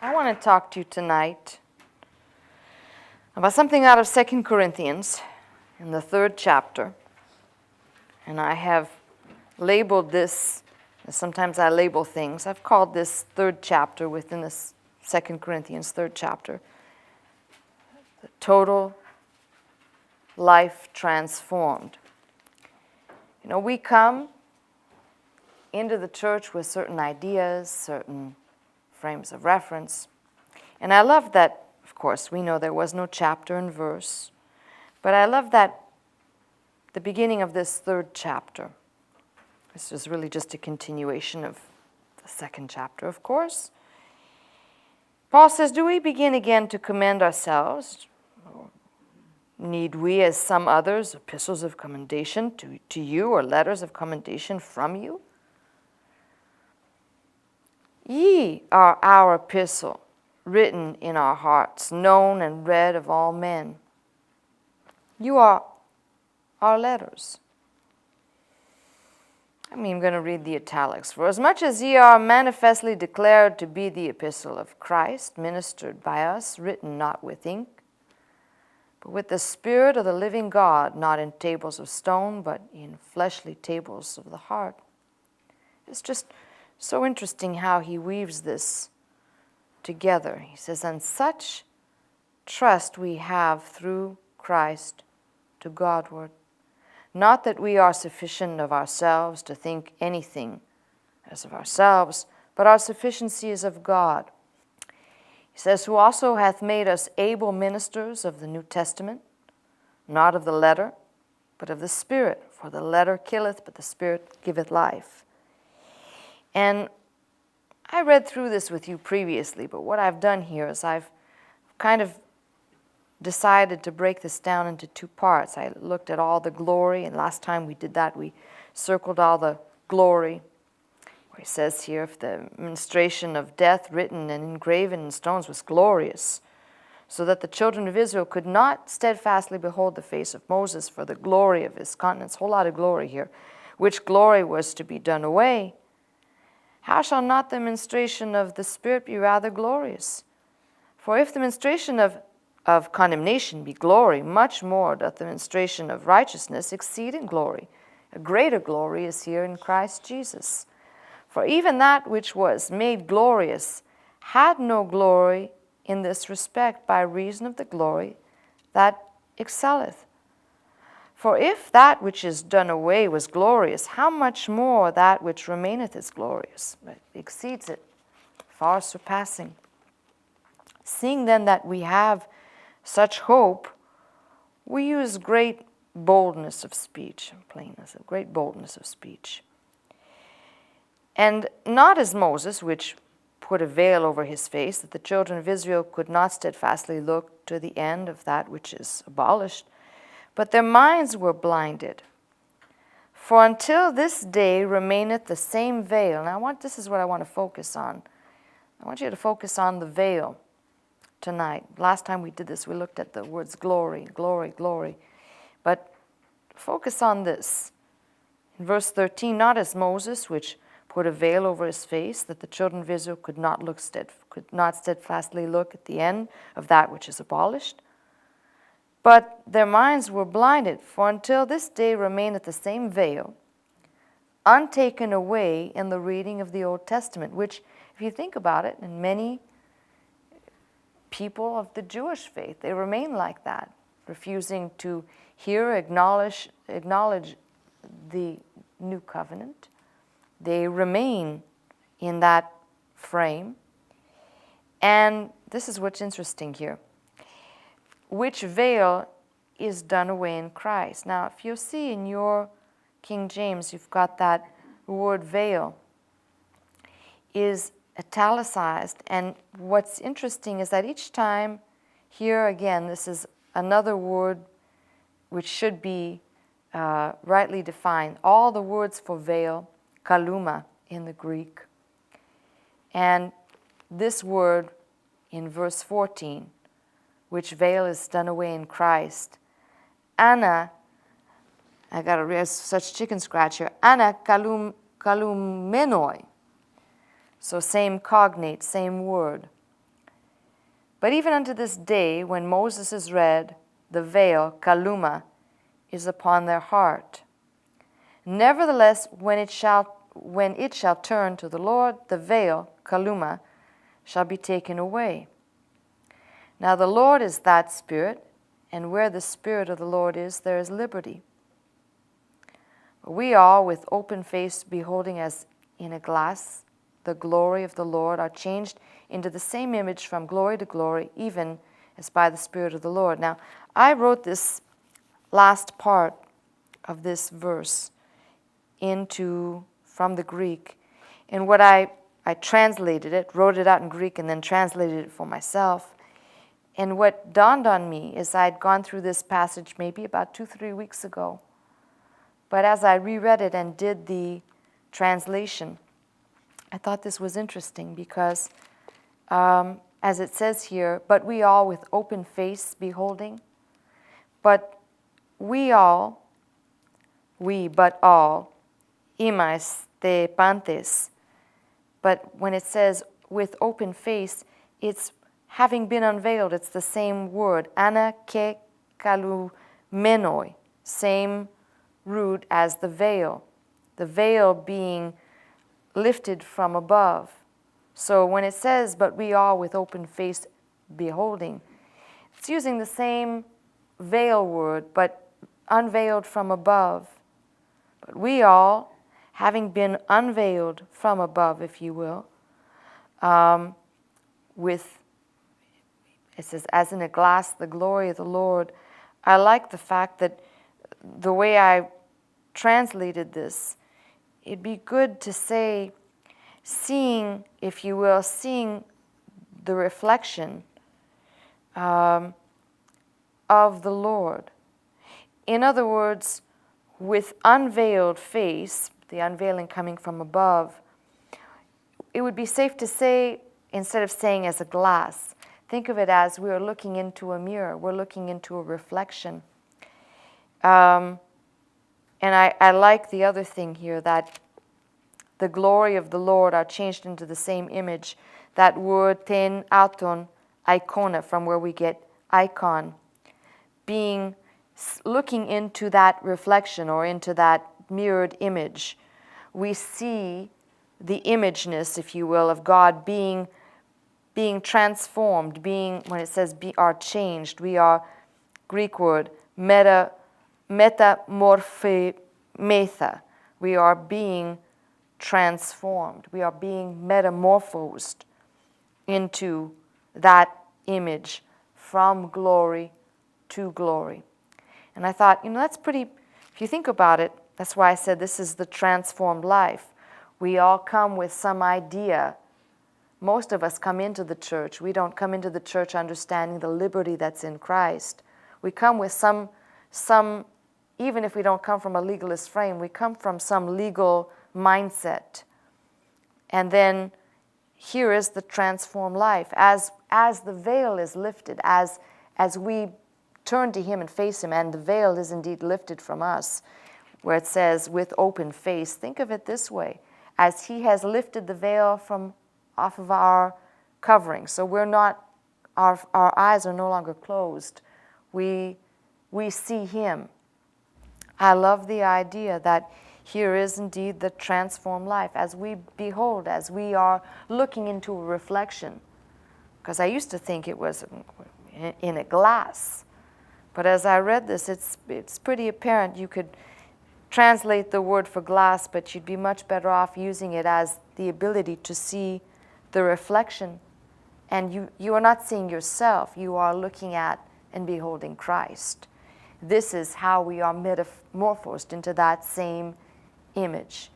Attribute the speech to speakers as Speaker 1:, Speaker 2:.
Speaker 1: I want to talk to you tonight about something out of 2 Corinthians in the 3rd chapter. And I have labeled this, sometimes I label things, I've called this 3rd chapter within this 2 Corinthians 3rd chapter, the total life transformed. You know, we come into the church with certain ideas, certain frames of reference. And I love that, of course, we know there was no chapter and verse, but I love that the beginning of this 3rd chapter. This is really just a continuation of the 2nd chapter, of course. Paul says, do we begin again to commend ourselves? Or need we, as some others, epistles of commendation to you, or letters of commendation from you? Ye are our epistle, written in our hearts, known and read of all men. You are our letters. I'm going to read the italics. For as much as ye are manifestly declared to be the epistle of Christ, ministered by us, written not with ink, but with the Spirit of the living God, not in tables of stone, but in fleshly tables of the heart. It's just so interesting how he weaves this together. He says, and such trust we have through Christ to Godward. Not that we are sufficient of ourselves to think anything as of ourselves, but our sufficiency is of God. He says, who also hath made us able ministers of the New Testament, not of the letter, but of the Spirit. For the letter killeth, but the Spirit giveth life. And I read through this with you previously, but what I've done here is I've kind of decided to break this down into 2 parts. I looked at all the glory, and last time we did that, we circled all the glory. Where he says here, if the ministration of death written and engraven in stones was glorious, so that the children of Israel could not steadfastly behold the face of Moses for the glory of his countenance, whole lot of glory here, which glory was to be done away, how shall not the ministration of the Spirit be rather glorious? For if the ministration of condemnation be glory, much more doth the ministration of righteousness exceed in glory. A greater glory is here in Christ Jesus. For even that which was made glorious had no glory in this respect by reason of the glory that excelleth. For if that which is done away was glorious, how much more that which remaineth is glorious? It exceeds it, far surpassing. Seeing then that we have such hope, we use great boldness of speech, plainness, of great boldness of speech. And not as Moses, which put a veil over his face, that the children of Israel could not steadfastly look to the end of that which is abolished, but their minds were blinded. For until this day remaineth the same veil. Now this is what I want to focus on. I want you to focus on the veil tonight. Last time we did this, we looked at the words glory, glory, glory. But focus on this. In verse 13, not as Moses, which put a veil over his face, that the children of Israel could not steadfastly look at the end of that which is abolished. But their minds were blinded, for until this day remaineth the same veil, untaken away in the reading of the Old Testament, which, if you think about it, in many people of the Jewish faith, they remain like that, refusing to hear, acknowledge the new covenant. They remain in that frame. And this is what's interesting here. Which veil is done away in Christ. Now, if you see in your King James, you've got that word veil is italicized. And what's interesting is that each time, here again, this is another word which should be rightly defined. All the words for veil, kaluma in the Greek. And this word in verse 14, which veil is done away in Christ. Anna, I got to read such chicken scratch here. Anna kalumenoi. So same cognate, same word. But even unto this day, when Moses is read, the veil, kaluma, is upon their heart. Nevertheless, when it shall turn to the Lord, the veil, kaluma, shall be taken away. Now the Lord is that Spirit, and where the Spirit of the Lord is, there is liberty. We all, with open face, beholding as in a glass the glory of the Lord, are changed into the same image from glory to glory, even as by the Spirit of the Lord. Now, I wrote this last part of this verse from the Greek. And what I translated it, wrote it out in Greek, and then translated it for myself. And what dawned on me is I'd gone through this passage maybe about 2-3 weeks ago. But as I reread it and did the translation, I thought this was interesting because, as it says here, but we all with open face beholding, but all, imais te pantes. But when it says with open face, it's having been unveiled. It's the same word, ana ke kalumenoi, same root as the veil being lifted from above. So when it says, but we all with open face beholding, it's using the same veil word, but unveiled from above. But we all, having been unveiled from above, if you will, with, it says, as in a glass, the glory of the Lord. I like the fact that the way I translated this, it'd be good to say, seeing, if you will, seeing the reflection of the Lord. In other words, with unveiled face, the unveiling coming from above, it would be safe to say, instead of saying as a glass, think of it as we are looking into a mirror. We're looking into a reflection. And I like the other thing here, that the glory of the Lord are changed into the same image. That word ten auton icona, from where we get icon, looking into that reflection or into that mirrored image, we see the imageness, if you will, of God being transformed, when it says are changed, we are, Greek word, metamorphemetha. We are being transformed. We are being metamorphosed into that image from glory to glory. And I thought, that's pretty, if you think about it, that's why I said this is the transformed life. We all come with some idea. Most of us come into the church. We don't come into the church understanding the liberty that's in Christ. We come with some, even if we don't come from a legalist frame, we come from some legal mindset. And then here is the transformed life. As the veil is lifted, as we turn to Him and face Him, and the veil is indeed lifted from us, where it says, with open face, think of it this way. As He has lifted the veil from off of our covering, so we're not, our eyes are no longer closed. We see Him. I love the idea that here is indeed the transformed life, as we behold, as we are looking into a reflection. Because I used to think it was in a glass. But as I read this, it's pretty apparent. You could translate the word for glass, but you'd be much better off using it as the ability to see the reflection. And you are not seeing yourself. You are looking at and beholding Christ. This is how we are metamorphosed into that same image.